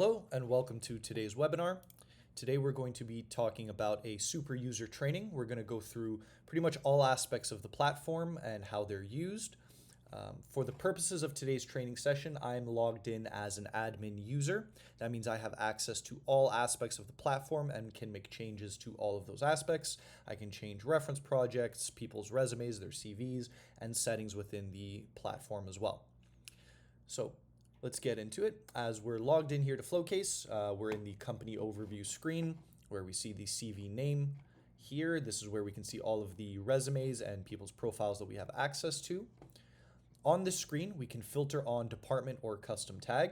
Hello and welcome to today's webinar. Today we're going to be talking about a super user training. We're going to go through pretty much all aspects of the platform and how they're used. For the purposes of today's training session, I'm logged in as an admin user. That means I have access to all aspects of the platform and can make changes to all of those aspects. I can change reference projects, people's resumes, their CVs, and settings within the platform as well. So let's get into it. As we're logged in here to Flowcase, we're in the company overview screen where we see the CV name here. This is where we can see all of the resumes and people's profiles that we have access to. On this screen, we can filter on department or custom tag.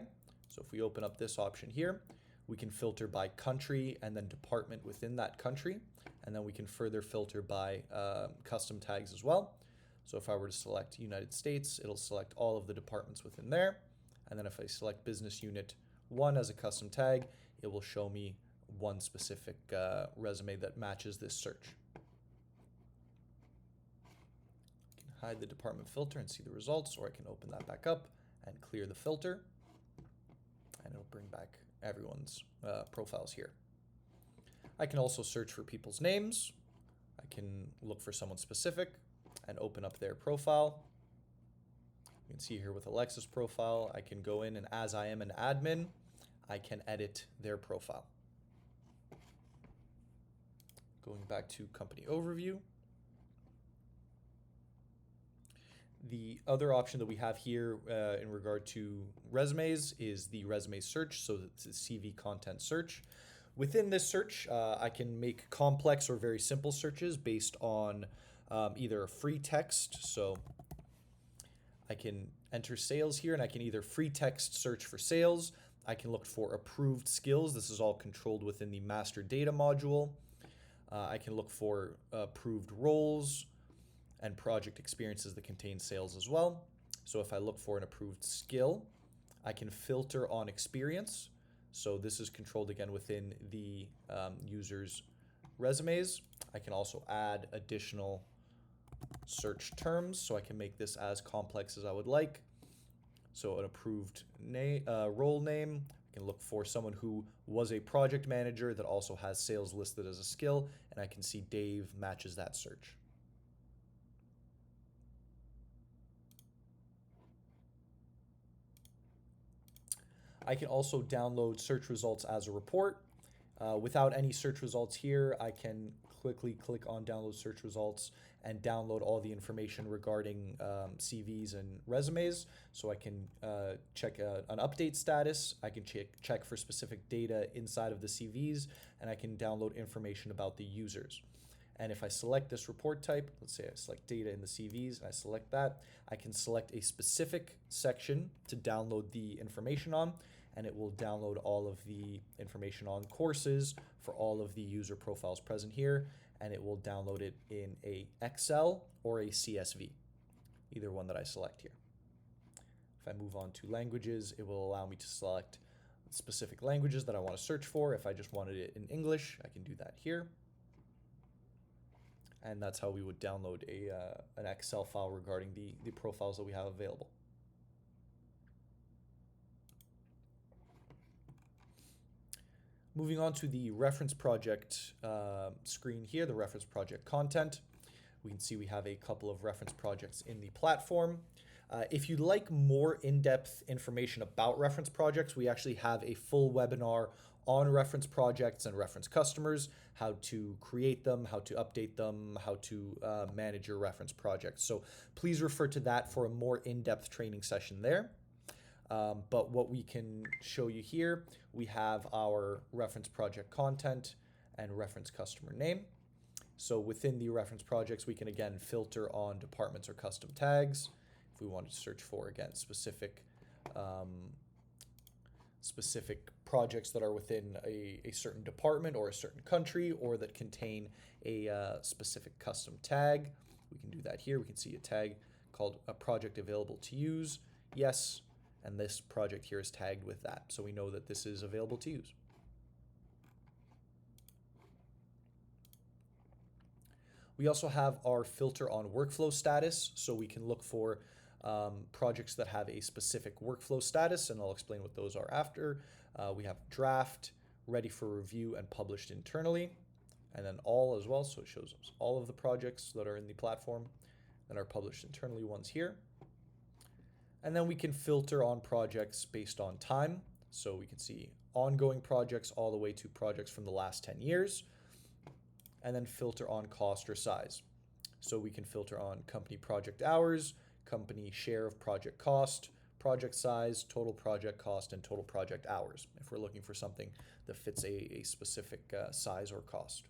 So if we open up this option here, we can filter by country and then department within that country. And then we can further filter by custom tags as well. So if I were to select United States, it'll select all of the departments within there. And then if I select business unit 1 as a custom tag, it will show me one specific resume that matches this search. I can hide the department filter and see the results, or I can open that back up and clear the filter. And it'll bring back everyone's profiles here. I can also search for people's names. I can look for someone specific and open up their profile. You can see here with Alexa's profile, I can go in and as I am an admin, I can edit their profile. Going back to company overview. The other option that we have here in regard to resumes is the resume search, so it's a CV content search. Within this search, I can make complex or very simple searches based on either a free text, so I can enter sales here and I can either free text search for sales. I can look for approved skills. This is all controlled within the master data module. I can look for approved roles and project experiences that contain sales as well. So if I look for an approved skill, I can filter on experience. So this is controlled again within the user's resumes. I can also add additional search terms, so I can make this as complex as I would like. So an approved role name, I can look for someone who was a project manager that also has sales listed as a skill, and I can see Dave matches that search. I can also download search results as a report. Without any search results here, I can quickly click on download search results and download all the information regarding CVs and resumes. So I can check an update status, I can check for specific data inside of the CVs, and I can download information about the users. And if I select this report type, let's say I select data in the CVs, and I select that, I can select a specific section to download the information on, and it will download all of the information on courses for all of the user profiles present here, and it will download it in a Excel or a CSV, either one that I select here. If I move on to languages, it will allow me to select specific languages that I want to search for. If I just wanted it in English, I can do that here. And that's how we would download an Excel file regarding the profiles that we have available. Moving on to the reference project screen here, the reference project content. We can see we have a couple of reference projects in the platform. If you'd like more in-depth information about reference projects, we actually have a full webinar on reference projects and reference customers, how to create them, how to update them, how to manage your reference projects. So please refer to that for a more in-depth training session there. But what we can show you here, we have our reference project content and reference customer name. So within the reference projects, we can again filter on departments or custom tags. If we wanted to search for, again, specific projects that are within a certain department or a certain country, or that contain a specific custom tag, we can do that here. We can see a tag called a project available to use. Yes. And this project here is tagged with that, so we know that this is available to use. We also have our filter on workflow status, so we can look for projects that have a specific workflow status, and I'll explain what those are after. We have draft, ready for review and published internally, and then all as well. So it shows us all of the projects that are in the platform that are published internally ones here. And then we can filter on projects based on time. So we can see ongoing projects all the way to projects from the last 10 years, and then filter on cost or size. So we can filter on company project hours, company share of project cost, project size, total project cost, and total project hours, if we're looking for something that fits a specific size or cost.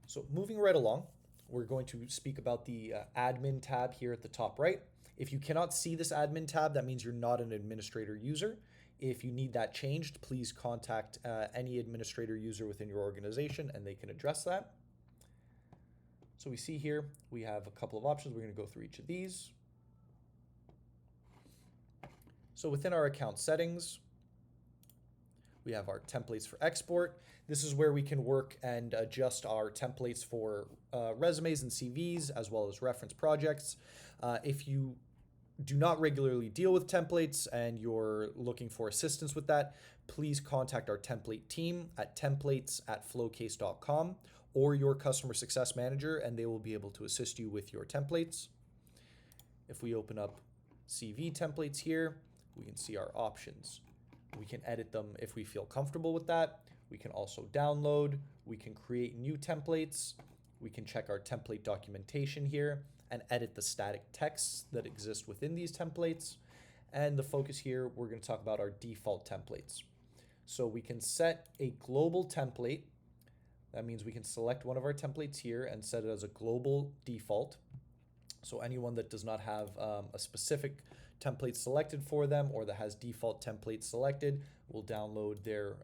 So moving right along, we're going to speak about the admin tab here at the top right. If you cannot see this admin tab, that means you're not an administrator user. If you need that changed, please contact any administrator user within your organization and they can address that. So we see here, we have a couple of options. We're going to go through each of these. So within our account settings, we have our templates for export. This is where we can work and adjust our templates for resumes and CVs, as well as reference projects. If you do not regularly deal with templates and you're looking for assistance with that, please contact our template team at templates@flowcase.com or your customer success manager, and they will be able to assist you with your templates. If we open up CV templates here, we can see our options. We can edit them if we feel comfortable with that. We can also download. We can create new templates. We can check our template documentation here and edit the static texts that exist within these templates. And the focus here, we're going to talk about our default templates. So we can set a global template. That means we can select one of our templates here and set it as a global default. So anyone that does not have a specific template selected for them or that has default templates selected will download their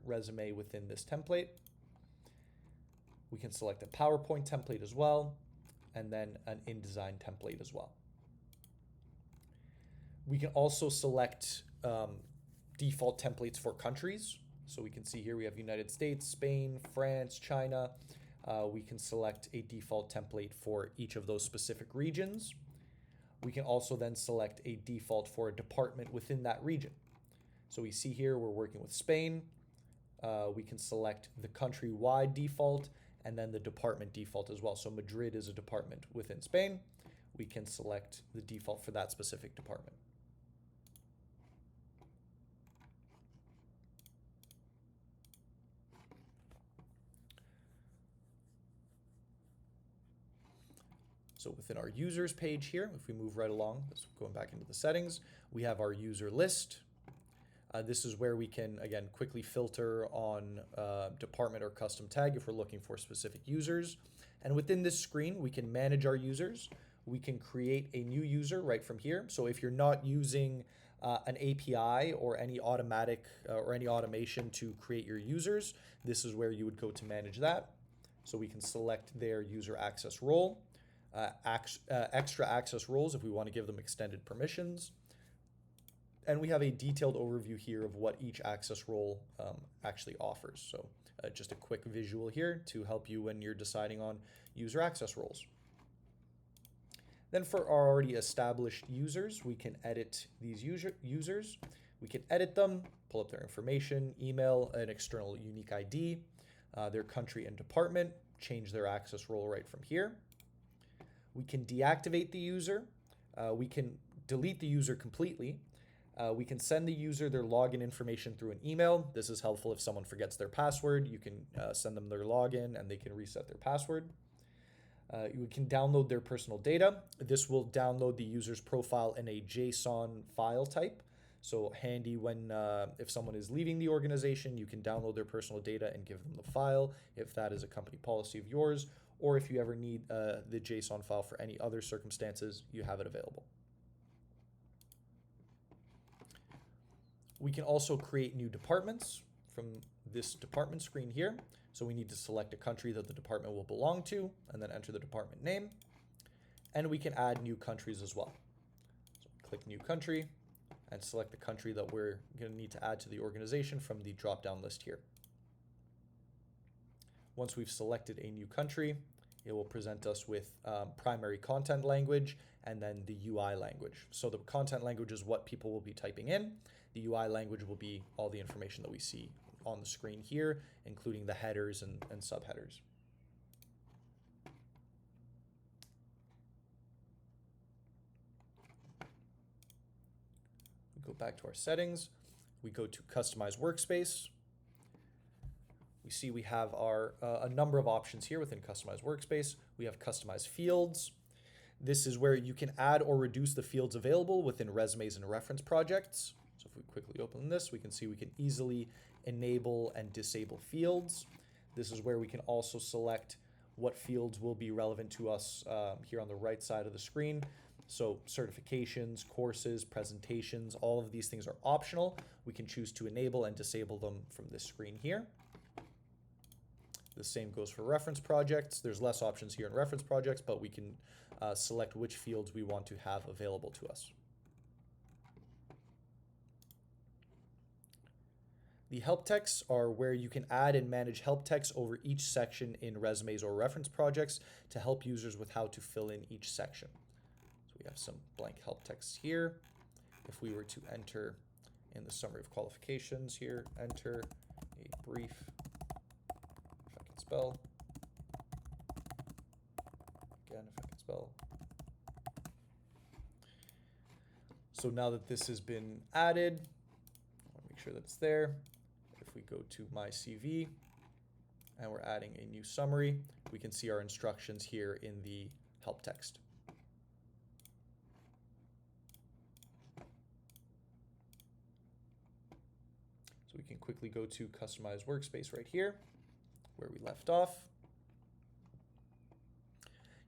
resume within this template. We can select a PowerPoint template as well, and then an InDesign template as well. We can also select default templates for countries. So we can see here we have United States, Spain, France, China. We can select a default template for each of those specific regions. We can also then select a default for a department within that region. So we see here we're working with Spain. We can select the country-wide default and then the department default as well. So Madrid is a department within Spain. We can select the default for that specific department. So within our users page here, if we move right along, going back into the settings, we have our user list. This is where we can, again, quickly filter on department or custom tag if we're looking for specific users. And within this screen, we can manage our users. We can create a new user right from here. So if you're not using an API or any automatic or any automation to create your users, this is where you would go to manage that. So we can select their user access role. Extra access roles if we want to give them extended permissions. And we have a detailed overview here of what each access role actually offers. So just a quick visual here to help you when you're deciding on user access roles. Then for our already established users, we can edit these users. We can edit them, pull up their information, email, an external unique ID, their country and department, change their access role right from here. We can deactivate the user. We can delete the user completely. We can send the user their login information through an email. This is helpful if someone forgets their password. You can send them their login and they can reset their password. You can download their personal data. This will download the user's profile in a JSON file type. So handy when if someone is leaving the organization, you can download their personal data and give them the file if that is a company policy of yours, or if you ever need the JSON file for any other circumstances, you have it available. We can also create new departments from this department screen here. So we need to select a country that the department will belong to and then enter the department name. And we can add new countries as well. So click new country and select the country that we're going to need to add to the organization from the drop-down list here. Once we've selected a new country, it will present us with primary content language and then the UI language. So the content language is what people will be typing in. The UI language will be all the information that we see on the screen here, including the headers and subheaders. We go back to our settings. We go to Customize Workspace. We see we have our a number of options here within Customize Workspace. We have Customize Fields. This is where you can add or reduce the fields available within resumes and reference projects. So if we quickly open this, we can see we can easily enable and disable fields. This is where we can also select what fields will be relevant to us here on the right side of the screen. So certifications, courses, presentations, all of these things are optional. We can choose to enable and disable them from this screen here. The same goes for reference projects. There's less options here in reference projects, but we can select which fields we want to have available to us. The help texts are where you can add and manage help texts over each section in resumes or reference projects to help users with how to fill in each section. So we have some blank help texts here. If we were to enter in the summary of qualifications here, enter a brief, if I can spell, again, if I can spell. So now that this has been added, I want to make sure that it's there. If we go to my CV and we're adding a new summary, we can see our instructions here in the help text. So we can quickly go to Customize Workspace right here, where we left off.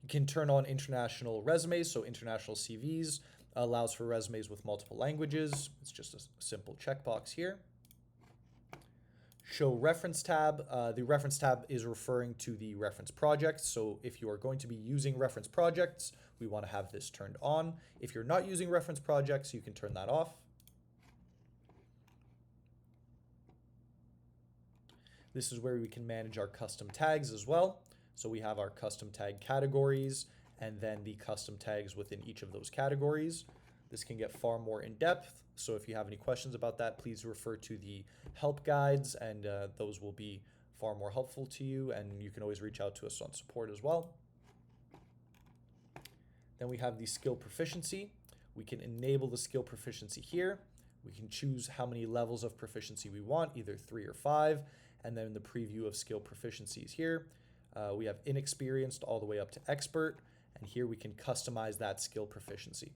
You can turn on international resumes, so international CVs allows for resumes with multiple languages. It's just a simple checkbox here. Show reference tab. The reference tab is referring to the reference projects. So if you are going to be using reference projects, we want to have this turned on. If you're not using reference projects, you can turn that off. This is where we can manage our custom tags as well. So we have our custom tag categories and then the custom tags within each of those categories. This can get far more in depth. So if you have any questions about that, please refer to the help guides, and those will be far more helpful to you, and you can always reach out to us on support as well. Then we have the skill proficiency. We can enable the skill proficiency here. We can choose how many levels of proficiency we want, either 3 or 5, and then the preview of skill proficiencies here. We have inexperienced all the way up to expert, and here we can customize that skill proficiency.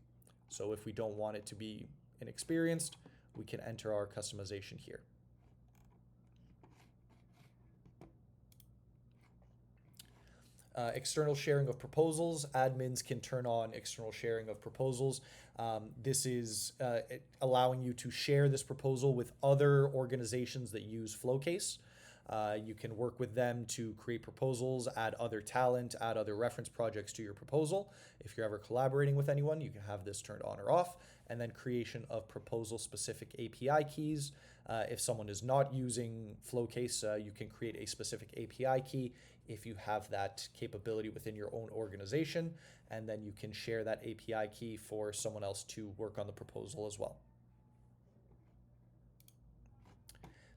So if we don't want it to be inexperienced, we can enter our customization here. External sharing of proposals. Admins can turn on external sharing of proposals. This is allowing you to share this proposal with other organizations that use Flowcase. You can work with them to create proposals, add other talent, add other reference projects to your proposal. If you're ever collaborating with anyone, you can have this turned on or off. And then creation of proposal-specific API keys. If someone is not using Flowcase, you can create a specific API key if you have that capability within your own organization. And then you can share that API key for someone else to work on the proposal as well.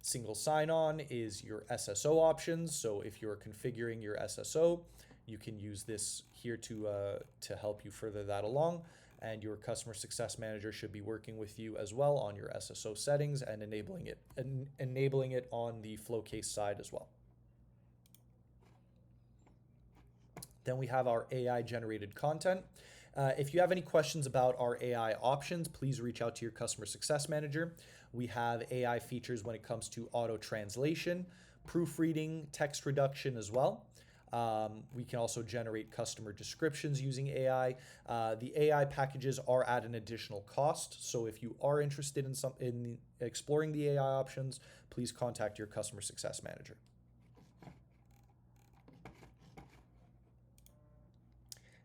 Single sign-on is your SSO options. So if you're configuring your SSO, you can use this here to help you further that along. And your customer success manager should be working with you as well on your SSO settings and enabling it on the Flowcase side as well. Then we have our AI generated content. If you have any questions about our AI options, please reach out to your customer success manager. We have AI features when it comes to auto translation, proofreading, text reduction as well. We can also generate customer descriptions using AI. The AI packages are at an additional cost. So if you are interested in exploring the AI options, please contact your customer success manager.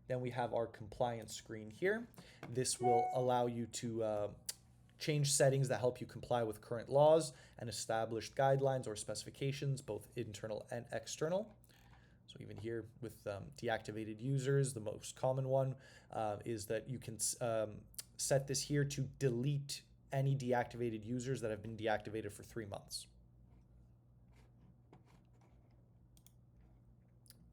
Then we have our compliance screen here. This will allow you to change settings that help you comply with current laws and established guidelines or specifications, both internal and external. So So even here with deactivated users, the most common one is that you can set this here to delete any deactivated users that have been deactivated for 3 months.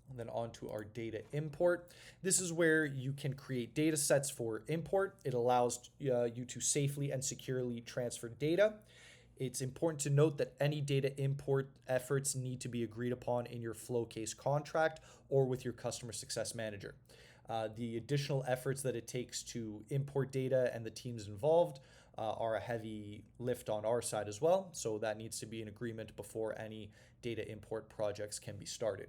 And then on to our data import. This is where you can create data sets for import. It allows you to safely and securely transfer data. It's important to note that any data import efforts need to be agreed upon in your Flowcase contract or with your customer success manager. The additional efforts that it takes to import data and the teams involved are a heavy lift on our side as well. So that needs to be an agreement before any data import projects can be started.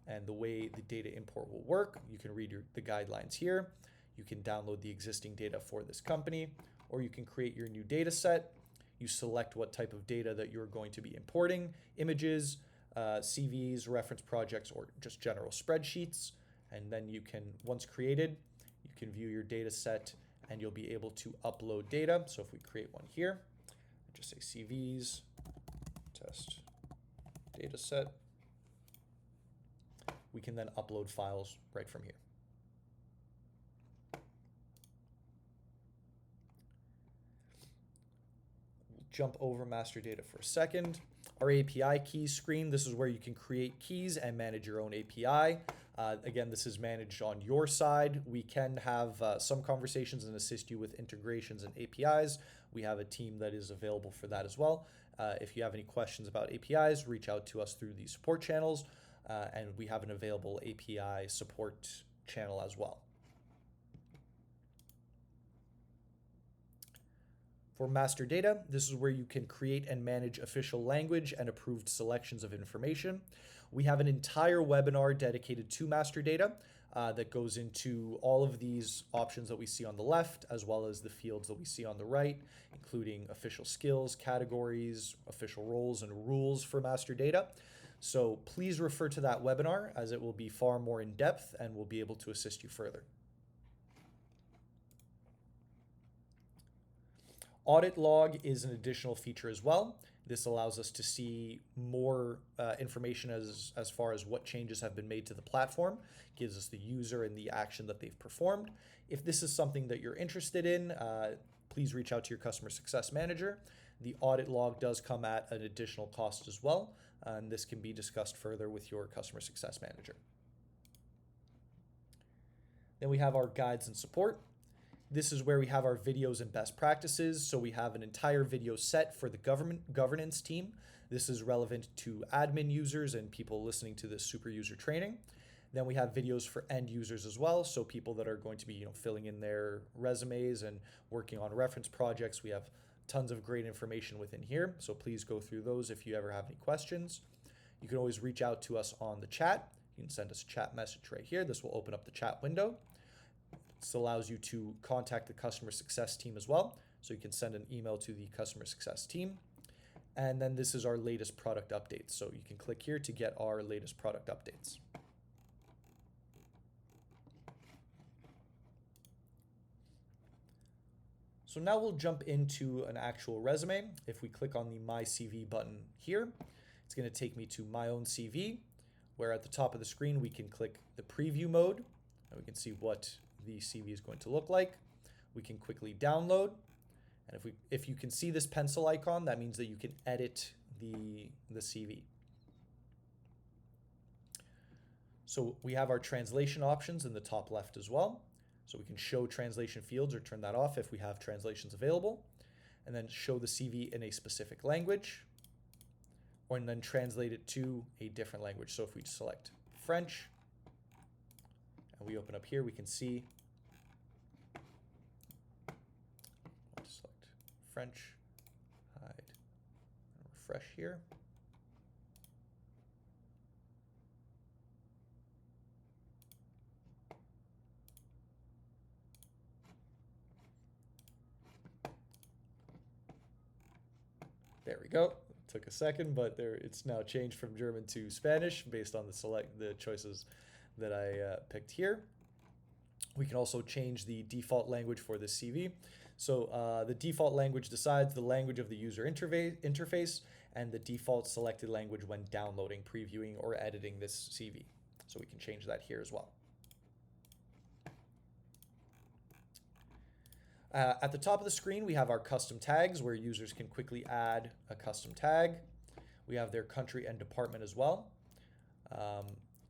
And the way the data import will work, you can read the guidelines here. You can download the existing data for this company, or you can create your new data set. You select what type of data that you're going to be importing, images, CVs, reference projects, or just general spreadsheets. And then you can, once created, you can view your data set and you'll be able to upload data. So if we create one here, just say CVs, test data set. We can then upload files right from here. We'll jump over master data for a second. Our API keys screen, this is where you can create keys and manage your own API. Again, this is managed on your side. We can have some conversations and assist you with integrations and APIs. We have a team that is available for that as well. If you have any questions about APIs, reach out to us through the support channels. And we have an available API support channel as well. For master data, this is where you can create and manage official language and approved selections of information. We have an entire webinar dedicated to master data that goes into all of these options that we see on the left, as well as the fields that we see on the right, including official skills, categories, official roles, and rules for master data. So please refer to that webinar as it will be far more in depth and will be able to assist you further. Audit log is an additional feature as well. This allows us to see more information as far as what changes have been made to the platform, gives us the user and the action that they've performed. If this is something that you're interested in, please reach out to your customer success manager. The audit log does come at an additional cost as well, and this can be discussed further with your customer success manager. Then we have our guides and support. This is where we have our videos and best practices. So we have an entire video set for the governance team. This is relevant to admin users and people listening to this super user training. Then we have videos for end users as well. So people that are going to be filling in their resumes and working on reference projects. We have tons of great information within here. So please go through those if you ever have any questions. You can always reach out to us on the chat. You can send us a chat message right here. This will open up the chat window. This allows you to contact the customer success team as well. So you can send an email to the customer success team. And then this is our latest product updates. So you can click here to get our latest product updates. So now we'll jump into an actual resume. If we click on the My CV button here, it's going to take me to my own CV, where at the top of the screen we can click the preview mode, and we can see what the CV is going to look like. We can quickly download, and if you can see this pencil icon, that means that you can edit the CV. So we have our translation options in the top left as well. So we can show translation fields or turn that off if we have translations available, and then show the CV in a specific language, and then translate it to a different language. So if we select French, and we open up here, we can see, I'll select French, hide, and refresh here. There we go. It took a second, but it's now changed from German to Spanish based on the choices that I picked here. We can also change the default language for this CV. So the default language decides the language of the user interface and the default selected language when downloading, previewing, or editing this CV. So we can change that here as well. At the top of the screen, we have our custom tags where users can quickly add a custom tag. We have their country and department as well.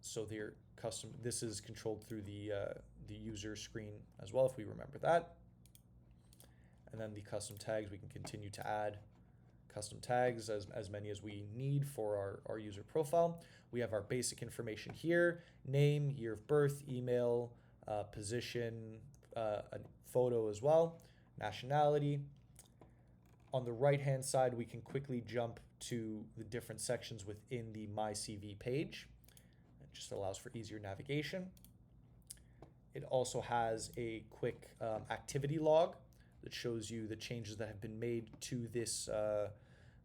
So their custom, this is controlled through the user screen as well, if we remember that. And then the custom tags, we can continue to add custom tags as many as we need for our user profile. We have our basic information here: name, year of birth, email, position, a photo as well, nationality. On the right hand side, we can quickly jump to the different sections within the My CV page. It just allows for easier navigation. It also has a quick activity log that shows you the changes that have been made to this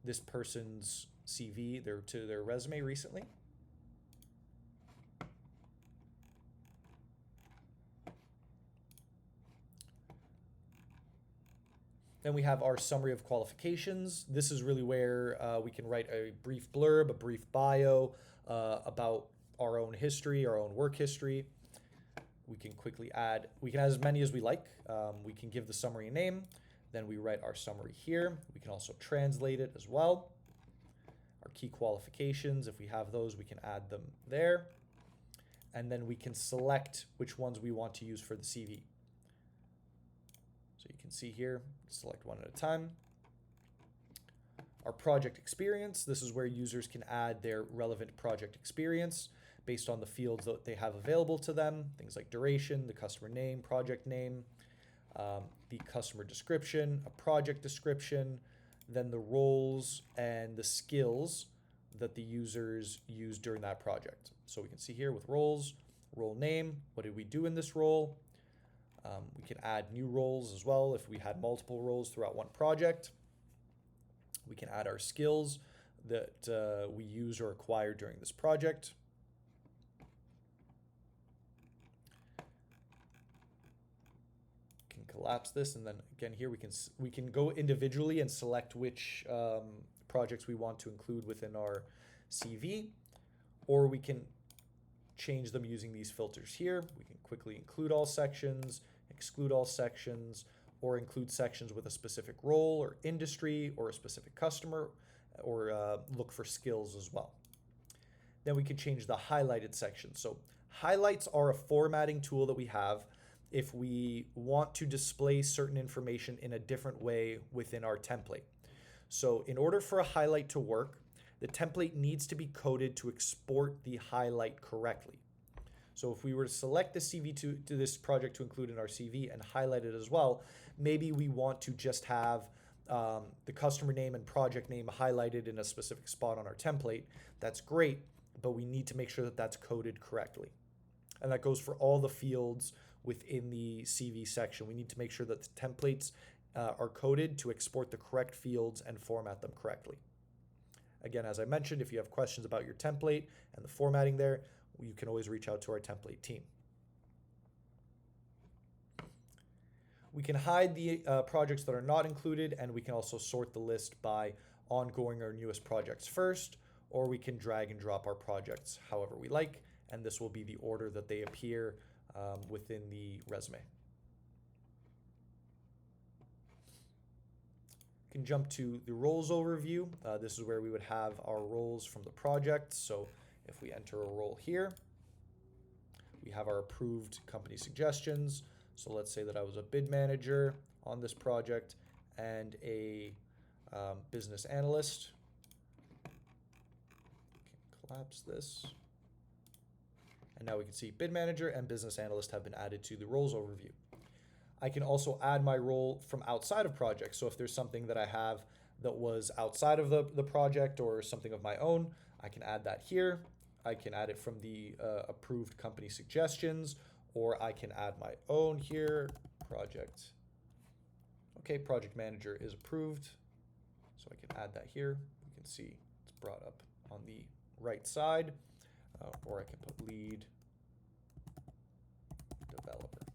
this person's CV, to their resume recently. Then we have our summary of qualifications. This is really where we can write a brief blurb, a brief bio about our own history, our own work history. We can quickly add, we can add as many as we like. We can give the summary a name. Then we write our summary here. We can also translate it as well. Our key qualifications, if we have those, we can add them there. And then we can select which ones we want to use for the CV. So you can see here, select one at a time. Our project experience, this is where users can add their relevant project experience based on the fields that they have available to them, things like duration, the customer name, project name, the customer description, a project description, then the roles and the skills that the users use during that project. So we can see here with roles, role name, what did we do in this role? We can add new roles as well if we had multiple roles throughout one project. We can add our skills that we use or acquire during this project. We can collapse this, and then again here we can go individually and select which projects we want to include within our CV, or we can change them using these filters here. We can quickly include all sections, exclude all sections, or include sections with a specific role or industry or a specific customer, or look for skills as well. Then we can change the highlighted section. So highlights are a formatting tool that we have if we want to display certain information in a different way within our template. So in order for a highlight to work, the template needs to be coded to export the highlight correctly. So if we were to select the CV to this project to include in our CV and highlight it as well, maybe we want to just have the customer name and project name highlighted in a specific spot on our template. That's great, but we need to make sure that that's coded correctly. And that goes for all the fields within the CV section. We need to make sure that the templates are coded to export the correct fields and format them correctly. Again, as I mentioned, if you have questions about your template and the formatting there, you can always reach out to our template team. We can hide the projects that are not included, and we can also sort the list by ongoing or newest projects first, or we can drag and drop our projects however we like, and this will be the order that they appear within the resume. We can jump to the roles overview. This is where we would have our roles from the project. So if we enter a role here, we have our approved company suggestions. So let's say that I was a bid manager on this project and a business analyst. Collapse this. And now we can see bid manager and business analyst have been added to the roles overview. I can also add my role from outside of projects. So if there's something that I have that was outside of the project or something of my own, I can add that here. I can add it from the approved company suggestions, or I can add my own here, project. Okay, project manager is approved. So I can add that here. You can see it's brought up on the right side, or I can put lead developer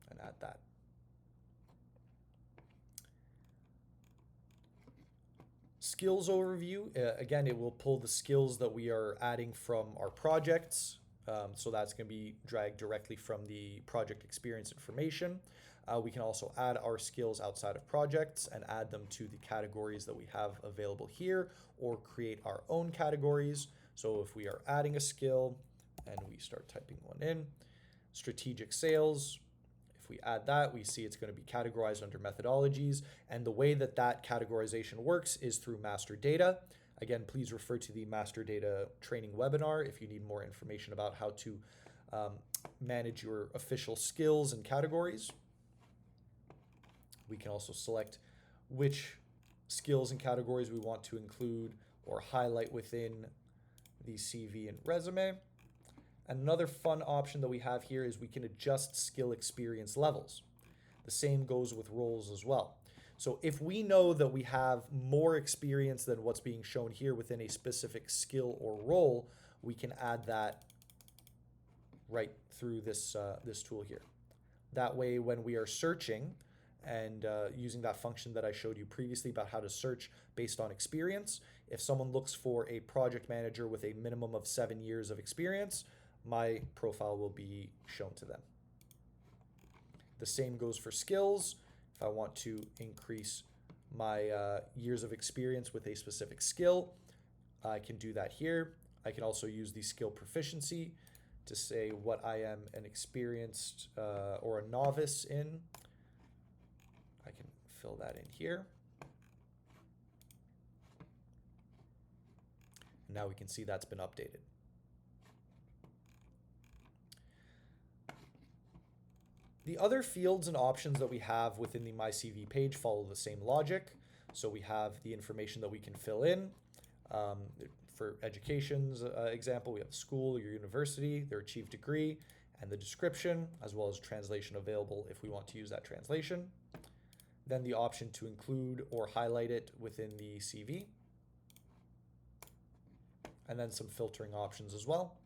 and add that. skills overview, again, it will pull the skills that we are adding from our projects. So that's going to be dragged directly from the project experience information. We can also add our skills outside of projects and add them to the categories that we have available here, or create our own categories. So if we are adding a skill and we start typing one in, strategic sales, if we add that, we see it's going to be categorized under methodologies. And the way that that categorization works is through master data. Again, please refer to the master data training webinar if you need more information about how to manage your official skills and categories. We can also select which skills and categories we want to include or highlight within the CV and resume. Another fun option that we have here is we can adjust skill experience levels. The same goes with roles as well. So if we know that we have more experience than what's being shown here within a specific skill or role, we can add that right through this tool here. That way, when we are searching and using that function that I showed you previously about how to search based on experience, if someone looks for a project manager with a minimum of 7 years of experience, my profile will be shown to them. The same goes for skills. If I want to increase my years of experience with a specific skill, I can do that here. I can also use the skill proficiency to say what I am an experienced or a novice in. I can fill that in here. Now we can see that's been updated. The other fields and options that we have within the My CV page follow the same logic. So we have the information that we can fill in. For education's example, we have school, your university, their achieved degree, and the description, as well as translation available if we want to use that translation. Then the option to include or highlight it within the CV. And then some filtering options as well.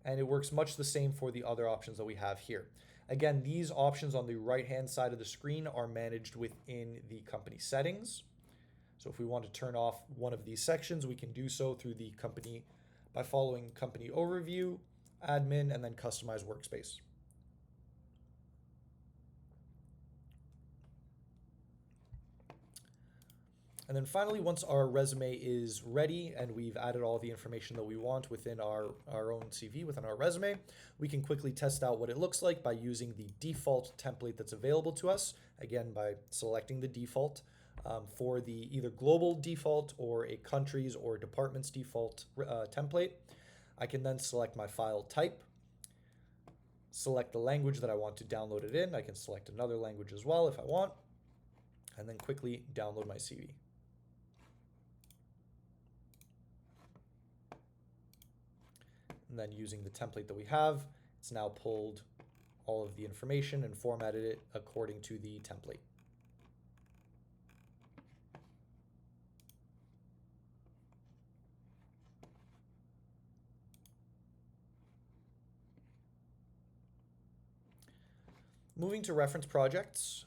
And it works much the same for the other options that we have here. Again, these options on the right-hand side of the screen are managed within the company settings. So if we want to turn off one of these sections, we can do so through the company by following company overview, admin, and then customize workspace. And then finally, once our resume is ready and we've added all the information that we want within our own CV, within our resume, we can quickly test out what it looks like by using the default template that's available to us. Again, by selecting the default for the either global default or a country's or department's default template. I can then select my file type, select the language that I want to download it in. I can select another language as well if I want, and then quickly download my CV. And then using the template that we have, it's now pulled all of the information and formatted it according to the template. Moving to reference projects.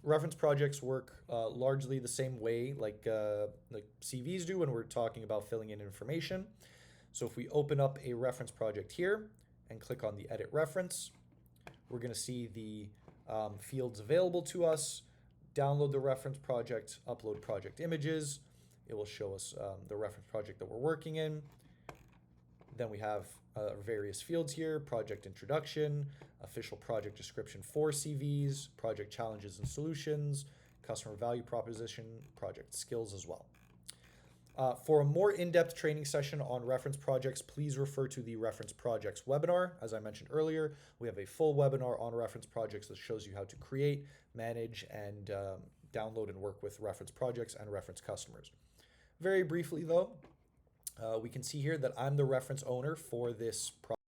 Reference projects work largely the same way like CVs do when we're talking about filling in information. So if we open up a reference project here and click on the edit reference, we're going to see the fields available to us, download the reference project, upload project images. It will show us the reference project that we're working in. Then we have various fields here: project introduction, official project description for CVs, project challenges and solutions, customer value proposition, project skills as well. For a more in-depth training session on reference projects, please refer to the reference projects webinar. As I mentioned earlier, we have a full webinar on reference projects that shows you how to create, manage, and download and work with reference projects and reference customers. Very briefly though, we can see here that I'm the reference owner for this project.